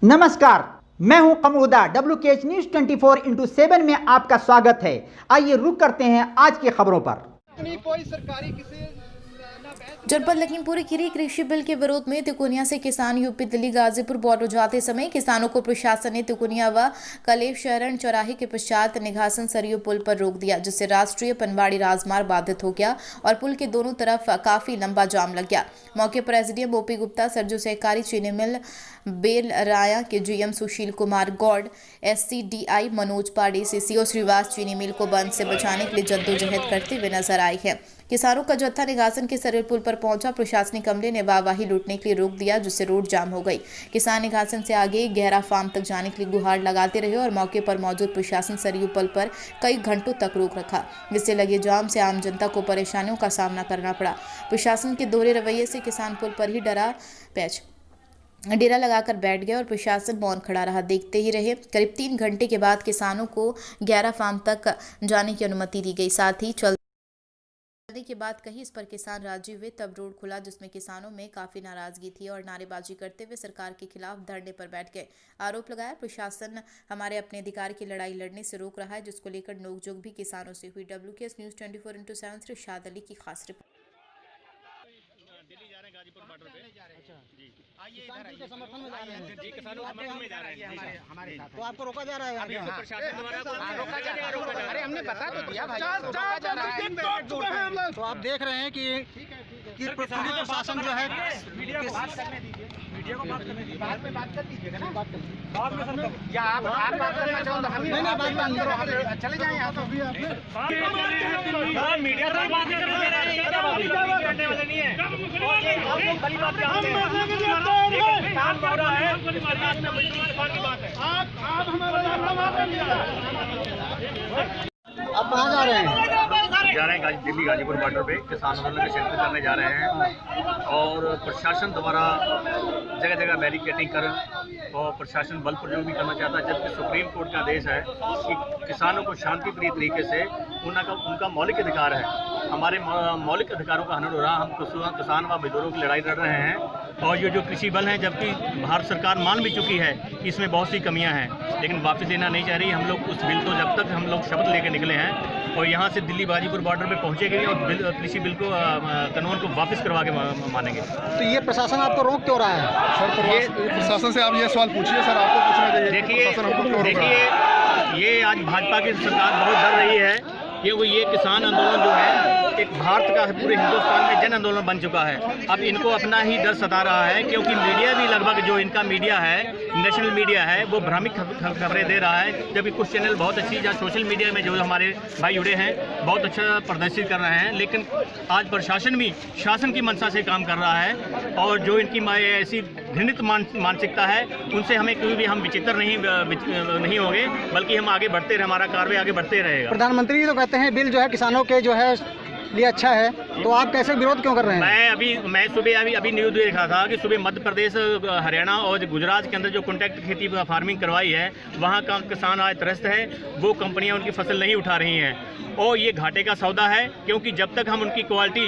नमस्कार, मैं हूं कमरुद्दीन। WKH न्यूज 24/7 में आपका स्वागत है। आइए रुक करते हैं आज की खबरों पर। कोई सरकारी किसी जनपद लखीमपुर खीरी कृषि बिल के विरोध में तिकोनिया से किसान यूपी दिल्ली गाजीपुर बॉर्डर जाते समय किसानों को प्रशासन ने तिकोनिया व कलेव शहरन चौराहे के पश्चात निघासन सरयू पुल पर रोक दिया, जिससे राष्ट्रीय पनवाड़ी राजमार्ग बाधित हो गया और पुल के दोनों तरफ काफी लंबा जाम लग गया। मौके पर एसडीएम ओपी गुप्ता, सरजू सहकारी चीनी मिल बेल राया के जीएम सुशील कुमार गौड़, SCDI मनोज पाड़े, CCO श्रीवास चीनी मिल को बंद से बचाने के लिए जद्दोजहद करते हुए नजर आए हैं। किसानों का जत्था निघासन के सरयू पुल पर पहुंचा। प्रशासनिक अमले ने वाहवाही लूटने के लिए रोक दिया, जिससे रोड जाम हो गई। किसान निघासन से आगे गहरा फार्म तक जाने के लिए गुहार लगाते रहे और मौके पर मौजूद प्रशासन सरयू पुल पर कई घंटों तक रोक रखा, जिससे लगे जाम से आम जनता को परेशानियों का सामना करना पड़ा। प्रशासन के दोहरे रवैये से किसान पुल पर ही डेरा लगाकर बैठ गए और प्रशासन मौन खड़ा रहा, देखते ही रहे। करीब 3 घंटे के बाद किसानों को गहरा फार्म तक जाने की अनुमति दी गई। साथ ही चलने के बाद कहीं इस पर किसान राजी हुए, तब रोड खुला, जिसमें किसानों में काफी नाराजगी थी और नारेबाजी करते हुए सरकार के खिलाफ धरने पर बैठ गए। आरोप लगाया प्रशासन हमारे अपने अधिकार की लड़ाई लड़ने से रोक रहा है, जिसको लेकर नोकझोंक भी किसानों से हुई। WKH न्यूज 24/7 से शाद अली की खास रिपोर्ट। दिल्ली जा रहे हैं, गाजीपुर बॉर्डर पे। अच्छा जी, आइए इधर आइए, समर्थन में जा रहे हैं जी, किसानों के समर्थन में जा रहे हैं हमारे साथ। तो आपको रोका जा रहा है अभी यहाँ? तो प्रशासन द्वारा रोका जा रहा है, रोका जा रहा है। अरे हमने बता तो दिया भाई, रोका जा रहा है। तो आप देख रहे हैं कि पुलिस प्रशासन जो है मीडिया को बात करने दीजिए, मीडिया को बात करने दीजिए, बाद में बात कर दीजिएगा ना, बात कर या आप बात करना चाहो तो हम नहीं बात करो, चले जाएं यहाँ तो। मीडिया से बात करने वाले नहीं है, आप लोग खाली बात जानते हैं। काम हो रहा है, आप हमारा आप कहाँ जा रहे हैं? जा रहे हैं दिल्ली गाजीपुर बॉर्डर पे किसान आंदोलन के सेंटर करने जा रहे हैं और प्रशासन द्वारा जगह जगह बैरिकेडिंग कर और प्रशासन बल प्रयोग भी करना चाहता है, जबकि सुप्रीम कोर्ट का आदेश है कि किसानों को शांतिप्रिय तरीके से उनका मौलिक अधिकार है। हमारे मौलिक अधिकारों का हनन हो रहा, हम किसान व मजदूरों की लड़ाई लड़ रहे हैं और ये जो कृषि बल है, जबकि भारत सरकार मान भी चुकी है कि इसमें बहुत सी कमियां हैं, लेकिन वापस लेना नहीं चाह रही। हम लोग उस बिल को जब तक हम लोग शपथ लेके निकले हैं और यहाँ से दिल्ली गाजीपुर बॉर्डर पे पहुँचेंगे और कृषि बिल को कानून को वापस करवा के मानेंगे। तो ये प्रशासन आपको रोक क्यों रहा है? सर प्रशासन से आप ये सवाल पूछिए सर, आपको पूछना चाहिए। देखिए ये आज भाजपा की सरकार बहुत डर रही है क्योंकि ये किसान आंदोलन जो है एक भारत का पूरे हिंदुस्तान में जन आंदोलन बन चुका है। अब इनको अपना ही डर सता रहा है क्योंकि मीडिया भी लगभग जो इनका मीडिया है, नेशनल मीडिया है, वो भ्रामक खबरें दे रहा है, जबकि कुछ चैनल बहुत अच्छी या सोशल मीडिया में जो हमारे भाई जुड़े हैं बहुत अच्छा प्रदर्शित कर रहे हैं। लेकिन आज प्रशासन भी शासन की मंशा से काम कर रहा है और जो इनकी ऐसी घृणित मानसिकता है उनसे हमें कभी भी हम विचित्र नहीं होंगे, बल्कि हम आगे बढ़ते रहे, हमारा कार्य आगे बढ़ते रहेगा। प्रधानमंत्री तो कहते हैं बिल जो है किसानों के जो है लिए अच्छा है, तो आप कैसे विरोध क्यों कर रहे हैं? मैं सुबह अभी न्यूज़ देखा था कि सुबह मध्य प्रदेश, हरियाणा और गुजरात के अंदर जो कॉन्ट्रैक्ट खेती फार्मिंग करवाई है, वहाँ का किसान आज त्रस्त है, वो कंपनियाँ उनकी फसल नहीं उठा रही हैं और ये घाटे का सौदा है, क्योंकि जब तक हम उनकी क्वालिटी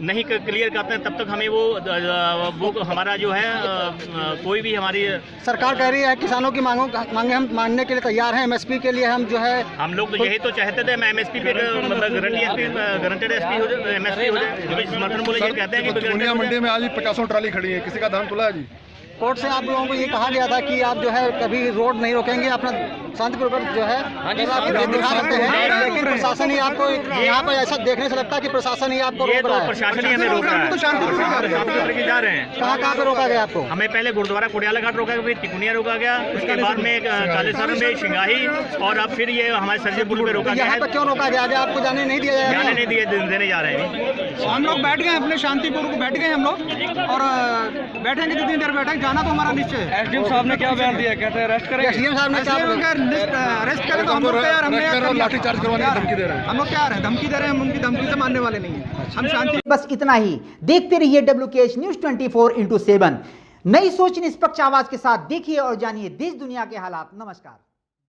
नहीं क्लियर करते हैं तब तक हमें वो हमारा जो है कोई भी हमारी सरकार कह रही है किसानों की मांगे हम मानने के लिए तैयार हैं, MSP के लिए हम जो है हम लोग तो यही तो चाहते थे, MSP पे गारंटेड एसपी हो जाए, MSP हो जाए। समर्थन बोले ये कहते हैं कि दुनिया मंडी में आज भी 50 ट्राली खड़ी है, किसी का धान खुला है जी। कोर्ट से आप लोगों को ये कहा गया था कि आप जो है कभी रोड नहीं रोकेंगे, अपना शांतिपूर्वक जो है दिखा सकते हैं, लेकिन प्रशासन ही आपको यहाँ पर ऐसा देखने से लगता है कि प्रशासन ही आपको रोक रहा है। प्रशासन ही हमें रोक रहा है, तो शांति जा रहे हैं। कहाँ पे रोका गया आपको? हमें पहले गुरुद्वारा कोडियाला घाट रोका गया, फिर तिकोनिया रोका गया, उसके बाद में कालेसर में शिंगाही और अब फिर ये हमारे सरयू पुल पे रोका गया है। यहाँ पे क्यों रोका गया? आपको जाने नहीं दिया जाएगा? जाने नहीं दिए, देने जा रहे हैं। हम लोग बैठ गए अपने शांतिपूर्वक बैठ गए हम लोग और बैठेंगे जितनी देर बैठेंगे, जाना तो हमारा निश्चय है। एसडीएम साहब ने क्या बयान दिया, कहते हैं अरेस्ट करेंगे? SDM साहब ने अरेस्ट करें तो हम लोग तैयार, हमने लाठी चार्ज करवाने की धमकी दे रहे हैं। हम लोग तैयार हैं, धमकी दे रहे हैं, हम उनकी धमकी से मानने वाले नहीं हैं, हम शांति। बस इतना ही। देखते रहिए WKH न्यूज 24/7। नई सोच निष्पक्ष आवाज के साथ देखिए और जानिए देश दुनिया के हालात। नमस्कार।